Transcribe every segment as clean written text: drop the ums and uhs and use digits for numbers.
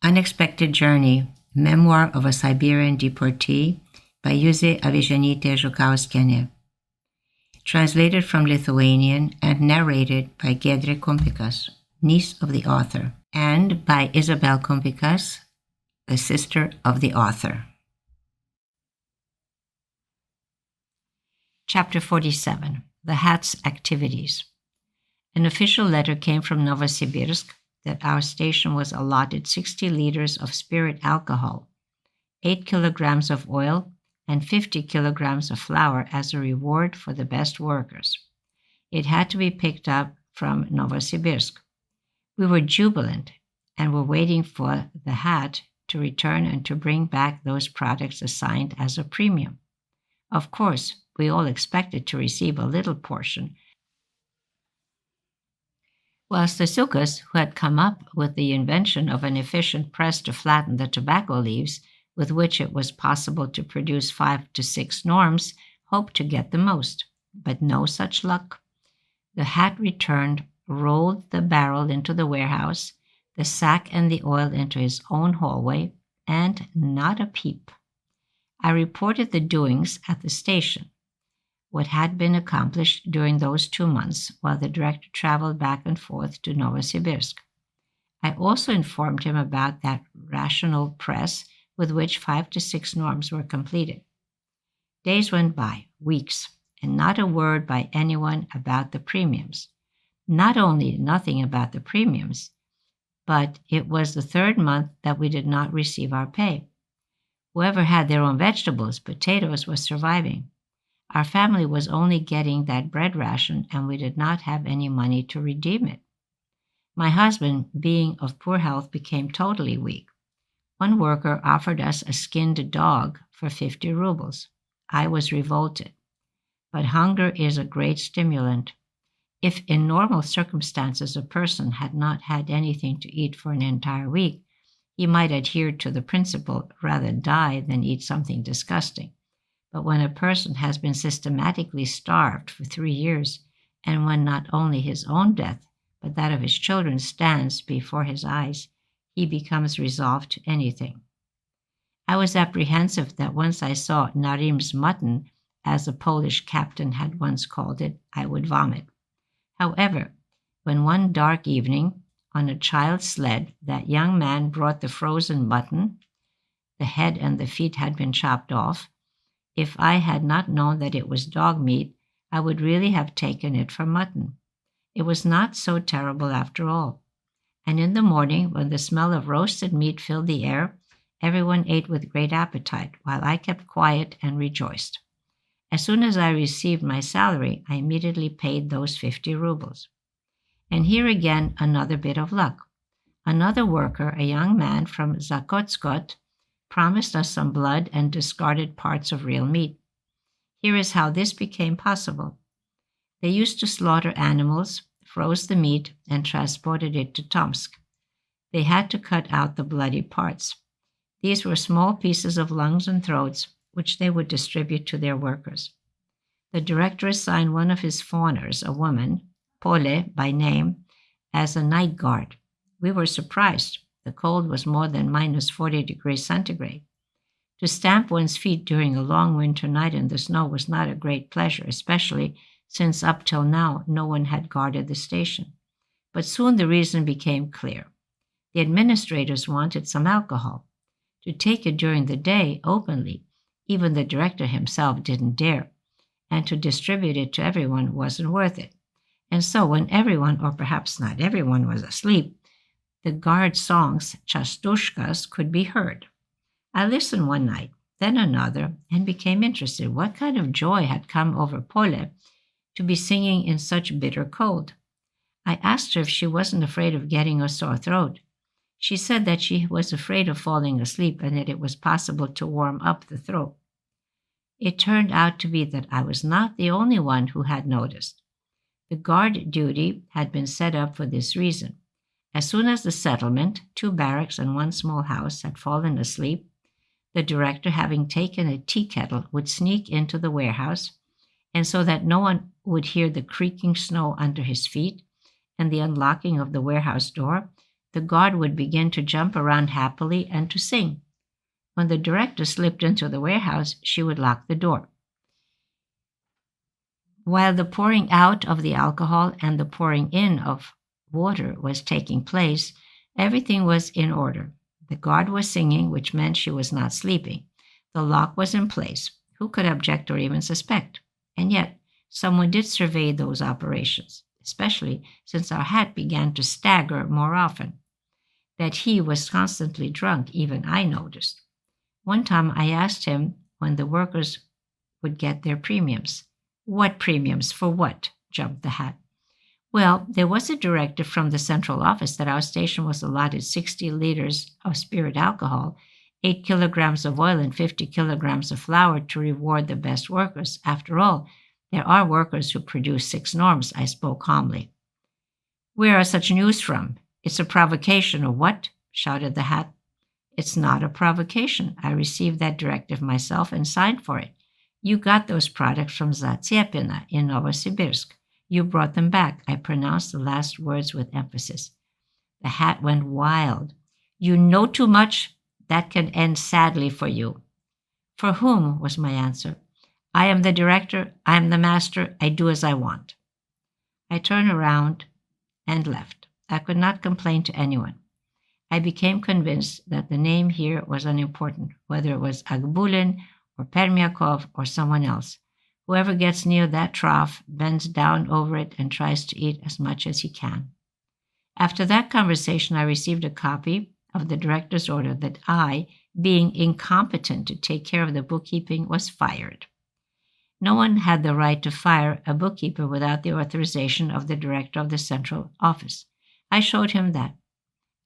Unexpected Journey, Memoir of a Siberian Deportee by Juzė Avižienytė-Žukauskiene. Translated from Lithuanian and narrated by Giedrė Kumpikas, niece of the author, and by Isabelle Kumpikas, the sister of the author. Chapter 47, The Hat's Activities. An official letter came from Novosibirsk that our station was allotted 60 liters of spirit alcohol, 8 kilograms of oil, and 50 kilograms of flour as a reward for the best workers. It had to be picked up from Novosibirsk. We were jubilant and were waiting for the hat to return and to bring back those products assigned as a premium. Of course, we all expected to receive a little portion, whilst the Sukas, who had come up with the invention of an efficient press to flatten the tobacco leaves, with which it was possible to produce 5 to 6 norms, hoped to get the most. But no such luck. The hat returned, rolled the barrel into the warehouse, the sack and the oil into his own hallway, and not a peep. I reported the doings at the station, what had been accomplished during those 2 months while the director traveled back and forth to Novosibirsk. I also informed him about that rational press with which 5 to 6 norms were completed. Days went by, weeks, and not a word by anyone about the premiums. Not only nothing about the premiums, but it was the 3rd month that we did not receive our pay. Whoever had their own vegetables, potatoes, was surviving. Our family was only getting that bread ration, and we did not have any money to redeem it. My husband, being of poor health, became totally weak. One worker offered us a skinned dog for 50 rubles. I was revolted. But hunger is a great stimulant. If in normal circumstances a person had not had anything to eat for an entire week, he might adhere to the principle, rather die than eat something disgusting. But when a person has been systematically starved for 3 years, and when not only his own death, but that of his children stands before his eyes, he becomes resolved to anything. I was apprehensive that once I saw Narim's mutton, as a Polish captain had once called it, I would vomit. However, when one dark evening, on a child's sled, that young man brought the frozen mutton, the head and the feet had been chopped off, if I had not known that it was dog meat, I would really have taken it for mutton. It was not so terrible after all. And in the morning, when the smell of roasted meat filled the air, everyone ate with great appetite, while I kept quiet and rejoiced. As soon as I received my salary, I immediately paid those 50 rubles. And here again another bit of luck. Another worker, a young man from Zakotskot, promised us some blood and discarded parts of real meat. Here is how this became possible. They used to slaughter animals, froze the meat, and transported it to Tomsk. They had to cut out the bloody parts. These were small pieces of lungs and throats, which they would distribute to their workers. The director assigned one of his fawners, a woman, Pole by name, as a night guard. We were surprised. The cold was more than minus 40 degrees centigrade. To stamp one's feet during a long winter night in the snow was not a great pleasure, especially since up till now no one had guarded the station. But soon the reason became clear. The administrators wanted some alcohol. To take it during the day openly, even the director himself didn't dare, and to distribute it to everyone wasn't worth it. And so when everyone, or perhaps not everyone, was asleep, the guard songs, chastushkas, could be heard. I listened one night, then another, and became interested. What kind of joy had come over Pole to be singing in such bitter cold? I asked her if she wasn't afraid of getting a sore throat. She said that she was afraid of falling asleep and that it was possible to warm up the throat. It turned out to be that I was not the only one who had noticed. The guard duty had been set up for this reason. As soon as the settlement, 2 barracks and 1 small house, had fallen asleep, the director, having taken a tea kettle, would sneak into the warehouse, and so that no one would hear the creaking snow under his feet and the unlocking of the warehouse door, the guard would begin to jump around happily and to sing. When the director slipped into the warehouse, she would lock the door. While the pouring out of the alcohol and the pouring in of water was taking place, everything was in order. The guard was singing, which meant she was not sleeping. The lock was in place. Who could object or even suspect? And yet, someone did survey those operations, especially since our hat began to stagger more often. That he was constantly drunk, even I noticed. One time I asked him when the workers would get their premiums. What premiums? For what? Jumped the hat. Well, there was a directive from the central office that our station was allotted 60 liters of spirit alcohol, 8 kilograms of oil, and 50 kilograms of flour to reward the best workers. After all, there are workers who produce 6 norms, I spoke calmly. Where are such news from? It's a provocation, or what? Shouted the hat. It's not a provocation. I received that directive myself and signed for it. You got those products from Zatsiepina in Novosibirsk. You brought them back. I pronounced the last words with emphasis. The hat went wild. You know too much. That can end sadly for you. For whom? Was my answer. I am the director. I am the master. I do as I want. I turned around and left. I could not complain to anyone. I became convinced that the name here was unimportant, whether it was Agbulin or Permiakov or someone else. Whoever gets near that trough bends down over it and tries to eat as much as he can. After that conversation, I received a copy of the director's order that I, being incompetent to take care of the bookkeeping, was fired. No one had the right to fire a bookkeeper without the authorization of the director of the central office. I showed him that.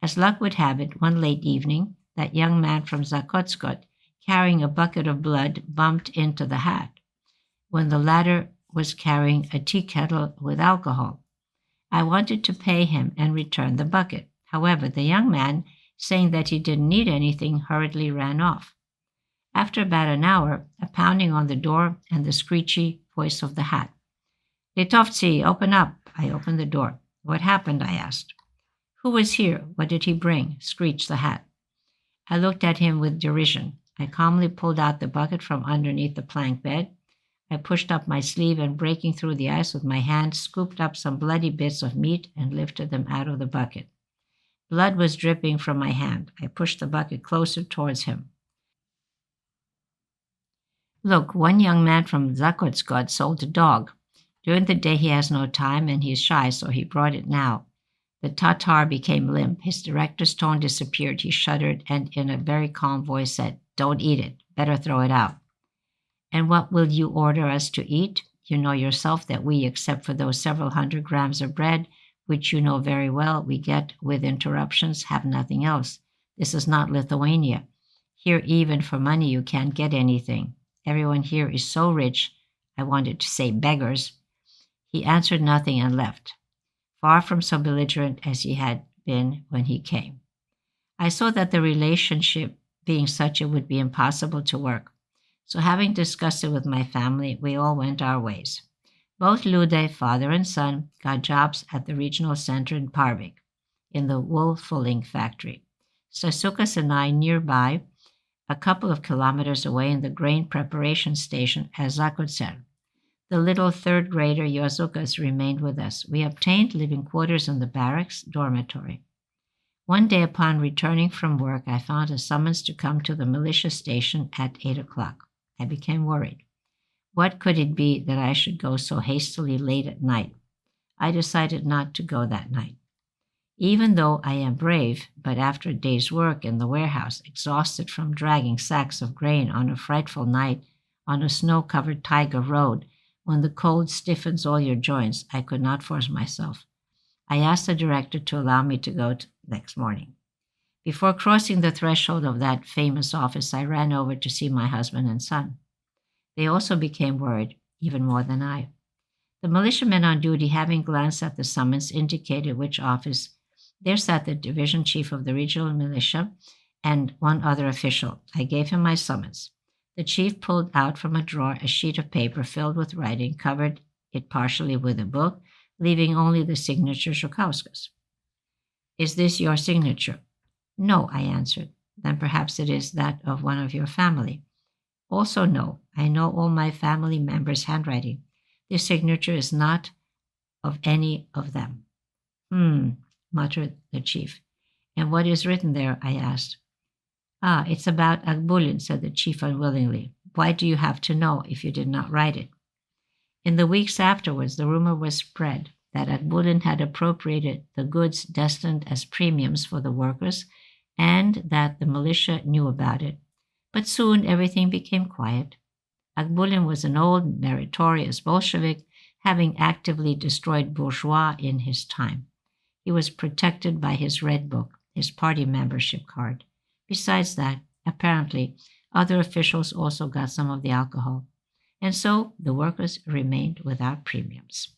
As luck would have it, one late evening, that young man from Zakotskot, carrying a bucket of blood, bumped into the hat, when the latter was carrying a tea kettle with alcohol. I wanted to pay him and return the bucket. However, the young man, saying that he didn't need anything, hurriedly ran off. After about an hour, a pounding on the door and the screechy voice of the hat. Litovci, open up. I opened the door. What happened? I asked. Who was here? What did he bring? Screeched the hat. I looked at him with derision. I calmly pulled out the bucket from underneath the plank bed. I pushed up my sleeve and, breaking through the ice with my hand, scooped up some bloody bits of meat and lifted them out of the bucket. Blood was dripping from my hand. I pushed the bucket closer towards him. Look, one young man from Zakotskot sold a dog. During the day he has no time and he's shy, so he brought it now. The Tatar became limp. His director's tone disappeared. He shuddered and in a very calm voice said, Don't eat it. Better throw it out. And what will you order us to eat? You know yourself that we, except for those several hundred grams of bread, which you know very well we get with interruptions, have nothing else. This is not Lithuania. Here, even for money, you can't get anything. Everyone here is so rich, I wanted to say beggars. He answered nothing and left, far from so belligerent as he had been when he came. I saw that the relationship, being such, it would be impossible to work. So having discussed it with my family, we all went our ways. Both Lude, father and son, got jobs at the regional center in Parvik, in the wool fulling factory. Stasukas and I nearby, a couple of kilometers away in the grain preparation station at Zakotser. The little third grader Yozukas remained with us. We obtained living quarters in the barracks dormitory. One day upon returning from work, I found a summons to come to the militia station at 8 o'clock. I became worried. What could it be that I should go so hastily late at night? I decided not to go that night. Even though I am brave, but after a day's work in the warehouse, exhausted from dragging sacks of grain on a frightful night on a snow-covered Taiga road, when the cold stiffens all your joints, I could not force myself. I asked the director to allow me to go next morning. Before crossing the threshold of that famous office, I ran over to see my husband and son. They also became worried, even more than I. The militiamen on duty, having glanced at the summons, indicated which office. There sat the division chief of the regional militia and one other official. I gave him my summons. The chief pulled out from a drawer a sheet of paper filled with writing, covered it partially with a book, leaving only the signature Zhukauskas. Is this your signature? No, I answered. Then perhaps it is that of one of your family. Also, no, I know all my family members' handwriting. This signature is not of any of them. Muttered the chief. And what is written there? I asked. Ah, it's about Agbulin, said the chief unwillingly. Why do you have to know if you did not write it? In the weeks afterwards, the rumor was spread that Agbulin had appropriated the goods destined as premiums for the workers and that the militia knew about it. But soon everything became quiet. Agbulin was an old, meritorious Bolshevik, having actively destroyed bourgeois in his time. He was protected by his red book, his party membership card. Besides that, apparently, other officials also got some of the alcohol. And so the workers remained without premiums.